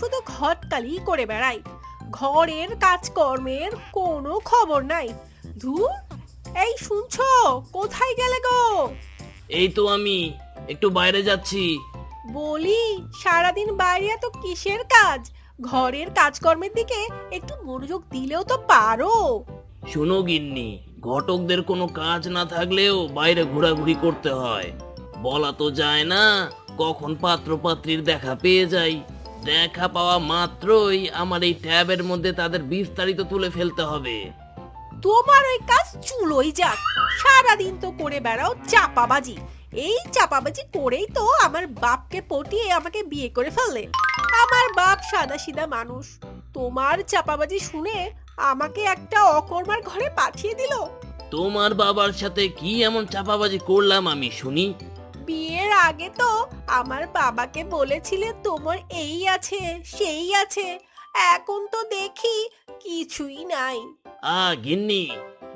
শুধু ঘটকালি করে বেড়ায়, ঘরের কাজকর্মের কোনো খবর নাই। ধুর, এই শুনছো, কোথায় গেলে গো? এই তো আমি একটু বাইরে যাচ্ছি। বলি, সারাদিন বাইরে এত কিসের কাজ? ঘরের কাজকর্মের দিকে একটু মনোযোগ দিলেও তো পারো। শোনো গিন্নি, ঘটকদের কোনো কাজ না থাকলেও বাইরে ঘোরাঘুরি করতে হয়। বলা তো যায় না কখন পাত্র পাত্রীর দেখা পেয়ে যাই। দেখা পাওয়া মাত্রই আমার এই ট্যাবের মধ্যে তাদের বিস্তারিত তুলে ফেলতে হবে। তোমার ওই কাজ চুলোই যাক, সারাদিন তো করে বেড়াও চাপাবাজি। এই চাপাবাজি করেই তো আমার বাপকে পটিয়ে আমাকে বিয়ে করে ফেললে। আমার বাপ সাদাসিধা মানুষ, তোমার চাপাবাজি শুনে আমাকে একটা অকর্মার ঘরে পাঠিয়ে দিল। তোমার বাবার সাথে কি এমন চাপাবাজি করলাম আমি শুনি? বিয়ের আগে তো আমার বাবাকে বলেছিলে তোমার এই আছে সেই আছে, এখন তো দেখি কিছুই নাই। গিন্নি,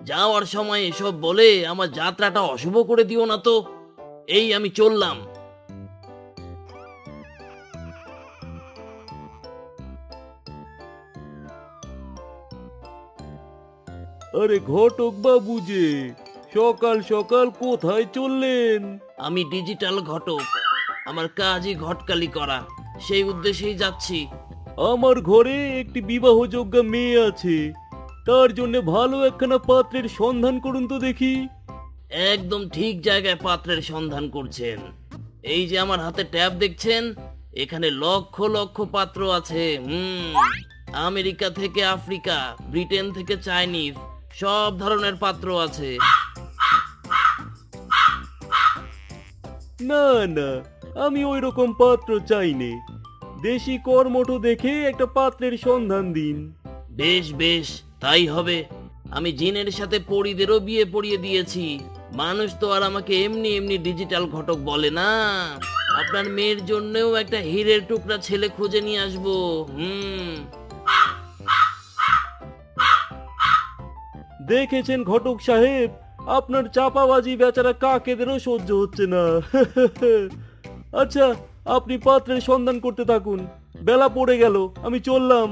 যাওয়ার সময় এসব বলে আমার যাত্রাটা অশুভ করে দিও না তো। এই আমি চললাম। আরে ঘটক বাবু যে, সকাল সকাল কোথায় চললেন? আমি ডিজিটাল ঘটক, আমার কাজই ঘটকালি করা, সেই উদ্দেশ্যেই যাচ্ছি। আমার ঘরে একটি বিবাহযোগ্য মেয়ে আছে, তার জন্য ভালো একখানা পাত্রের সন্ধান করুন তো দেখি। একদম ঠিক জায়গায় পাত্রের সন্ধান করছেন। এই যে আমার হাতে ট্যাব দেখছেন, এখানে লক্ষ লক্ষ পাত্র আছে। আমেরিকা থেকে আফ্রিকা, ব্রিটেন থেকে চাইনিজ, সব ধরনের পাত্র আছে। না না, আমি ওই রকম পাত্র চাইনে। দেশি কর্মঠ দেখে একটা পাত্রের সন্ধান দিন। বেশ বেশ, তাই হবে। আমি জিনের সাথে পরীদেরও বিয়ে পড়িয়ে দিয়েছি। মানুষ তো আর আমাকে এমনি এমনি ডিজিটাল ঘটক বলে না। আপনার মেয়ের জন্যও একটা হীরের টুকরা ছেলে খুঁজে নিয়ে আসবো। দেখেছেন ঘটক সাহেব, আপনার চাপাবাজি বেচারা কাকেদেরও সহ্য হচ্ছে না। আচ্ছা, আপনি পাত্রের সন্ধান করতে থাকুন, বেলা পড়ে গেল, আমি চললাম।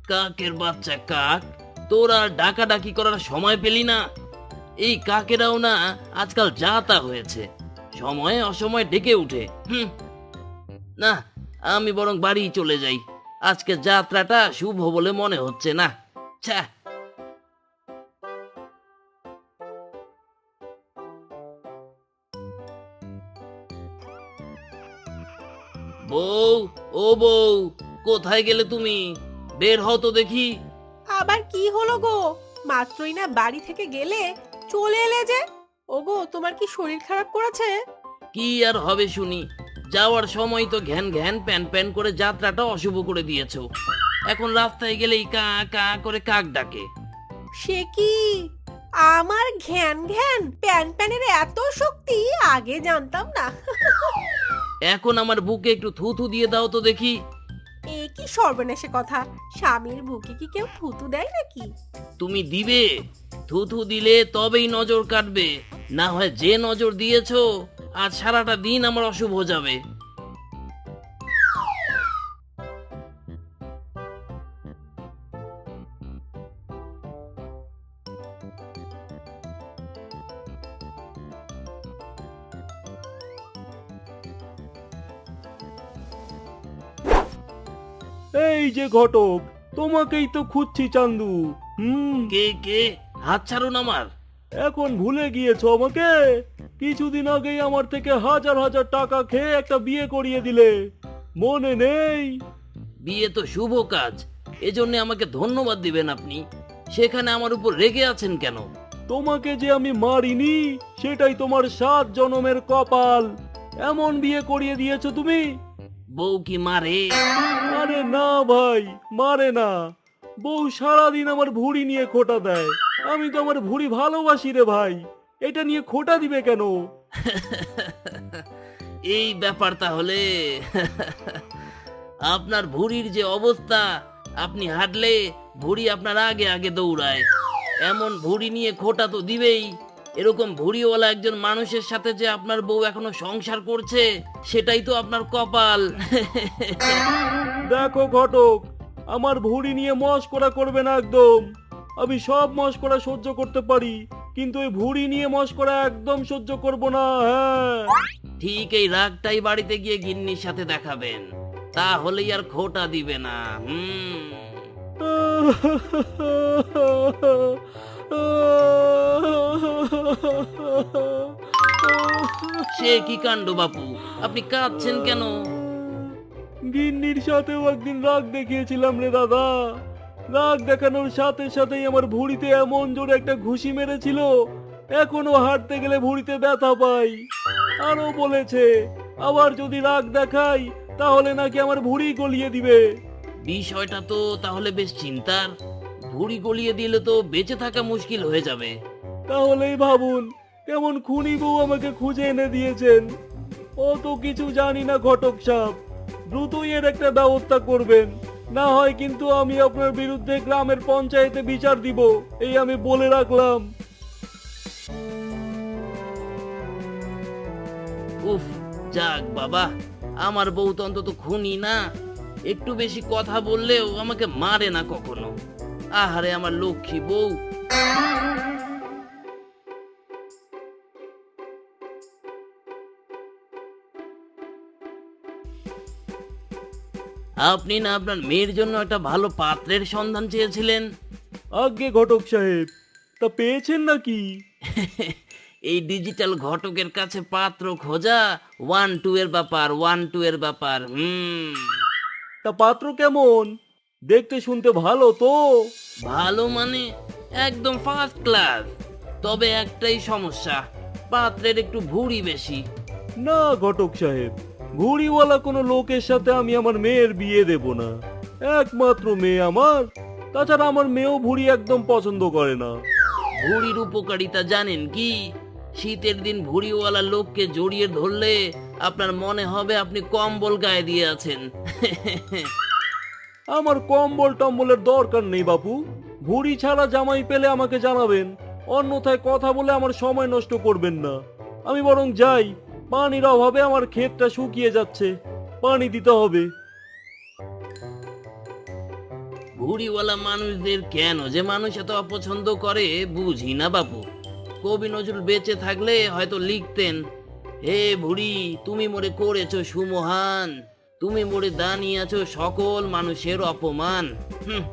কাকের বাচ্চা কাক, তোরা ডাকাডাকি করার সময় পেলি না? এই কাকেরাও না আজকাল যা তা হয়েছে, সময়ে অসময়ে ডেকে উঠে। না, আমি বরং বাড়ি চলে যাই। আজকে যাত্রাটা শুভ বলে মনে হচ্ছে না। ছ্যা। বউ, ও বউ, কোথায় গেলে তুমি? বের হও তো দেখি। আবার কি হলো গো? মাত্রই না বাড়ি থেকে গেলে, চলে এলে যে। ওগো, তোমার কি শরীর খারাপ করেছে? কি আর হবে শুনি, যাওয়ার সময় তো ঘ্যান ঘ্যান প্যান প্যান করে যাত্রাটা অশুভ করে দিয়েছো। এখন রাস্তায় গেলেই কা কা করে কাক ডাকে। সে কি, আমার ঘ্যান ঘ্যান প্যান প্যানের এত শক্তি আগে জানতাম না। এখন আমার বুকে একটু থুথু দিয়ে দাও তো দেখি। এ কি সর্বনেশে কথা, স্বামীর বুকে কি কেউ থুতু দেয় নাকি? তুমি দিবে? থুথু দিলে তবেই নজর কাটবে, না হয় যে নজর দিয়েছো আজ সারাটা দিন আমার অশুভ যাবে। এই যে ঘটক, তোমাকেই তো খুঁজছি চান্দু। কে কে? হাত ছাড়ুন আমার। এখন ভুলে গিয়েছো আমাকে? কিছুদিন আগেই আমার থেকে হাজার হাজার টাকা খেয়ে একটা বিয়ে করিয়ে দিলে, মনে নেই? বিয়ে তো শুভ কাজ, এজন্য আমাকে ধন্যবাদ দিবেন আপনি। সেখানে আমার উপর রেগে আছেন কেন? তোমাকে যে আমি মারিনি, সেটাই তোমার 7 জনমের কপাল। এমন বিয়ে করিয়ে দিয়েছো তুমি। বউ কি মারে? আরে না ভাই, মারে না। বউ সারাদিন আমার ভুঁড়ি নিয়ে খোঁটা দেয়। আমি তো আমার ভুঁড়ি ভালোবাসি রে ভাই, এটা নিয়ে খোঁটা দিবে কেন? এই ব্যাপার তাহলে। আপনার ভুঁড়ির যে অবস্থা, আপনি হাঁটলে ভুঁড়ি আপনার আগে আগে দৌড়ায়। এমন ভুঁড়ি নিয়ে খোঁটা তো দিবেই। এরকম ভুঁড়িওয়ালা একজন মানুষের সাথে যে আপনার বউ এখনো সংসার করছে, সেটাই তো আপনার কপাল। দেখো ঘটক, আমার ভুঁড়ি নিয়ে মশকরা করবে না একদম। আমি সব মশকরা সহ্য করতে পারি, কিন্তু এই ভুঁড়ি নিয়ে মশকরা একদম সহ্য করব না। হ্যাঁ। ঠিক এই রাগটাই বাড়িতে গিয়ে গিন্নির সাথে দেখাবেন, তাহলেই আর খোটা দিবে না। সে কি কাণ্ড বাপু, আপনি কাঁদছেন কেন? গিন্নির সাথেও একদিন রাগ দেখিয়েছিলাম রে দাদা। রাগ দেখানোর সাথে সাথেই আমার ভুঁড়িতে এমন জোরে একটা ঘুষি মেরেছিল, এখনো হাঁটতে গেলে ভুঁড়িতে ব্যথা পাই। আরো বলেছে আবার যদি রাগ দেখাই তাহলে নাকি আমার ভুঁড়ি গলিয়ে দিবে। বিষয়টা তো তাহলে বেশ চিন্তার। ভুঁড়ি গলিয়ে দিলে তো বেঁচে থাকা মুশকিল হয়ে যাবে। তাহলেই ভাবুন কেমন খুনি বউ আমাকে খুঁজে এনে দিয়েছেন। অত কিছু জানি না ঘটক সাহেব, দ্রুতই এর একটা ব্যবস্থা করবেন, না হয় কিন্তু আমি আপনার বিরুদ্ধে গ্রামের পঞ্চায়েতে বিচার দিব, এই আমি বলে রাখলাম। উফ, যাক বাবা, আমার বউ তো অন্তত খুনি না। একটু বেশি কথা বললেও আমাকে মারে না কখনো। আহারে আমার লক্ষ্মী বউ। আপনি না আপনার মেয়ের জন্য একটা ভালো পাত্রের সন্ধান চেয়েছিলেন? আজ্ঞে ঘটক সাহেব, তা পেয়েছেন নাকি? এই ডিজিটাল ঘটকের কাছে পাত্র খোঁজা 1-2 এর ব্যাপার, 1-2 এর ব্যাপার। তা পাত্র কেমন? দেখতে শুনতে ভালো তো? ভালো মানে একদম ফার্স্ট ক্লাস। তবে একটাই সমস্যা, পাত্রের একটু ভুঁড়ি বেশি। না ঘটক সাহেব, ভুঁড়িওয়ালা কোনো লোকের সাথে আমি আমার মেয়ের বিয়ে দেব না। একমাত্র মেয়ে আমার, তাছাড়া আমার মেয়েও ভুঁড়ি একদম পছন্দ করে না। ভুঁড়ির উপকারিতা জানেন কি? শীতের দিন ভুঁড়িওয়ালা লোককে জড়িয়ে ধরলে আপনার মনে হবে আপনি কম্বল গায়ে দিয়ে আছেন। আমার কম্বল টম্বলের দরকার নেই বাপু, ভুঁড়ি ছাড়া জামাই পেলে আমাকে জানাবেন, অন্যথায় কথা বলে আমার সময় নষ্ট করবেন না। আমি বরং যাই, পানির অভাবে আমার ক্ষেতটা শুকিয়ে যাচ্ছে, পানি দিতে হবে। ভুঁড়িওয়ালা মানুষদের কেন যে মানুষ এত অপছন্দ করে বুঝি না বাপু। কবি নজরুল বেঁচে থাকলে হয়তো লিখতেন, হে ভুঁড়ি তুমি মোরে করেছো সুমহান, তুমি মোরে দানিয়েছো সকল মানুষের অপমান। হুম।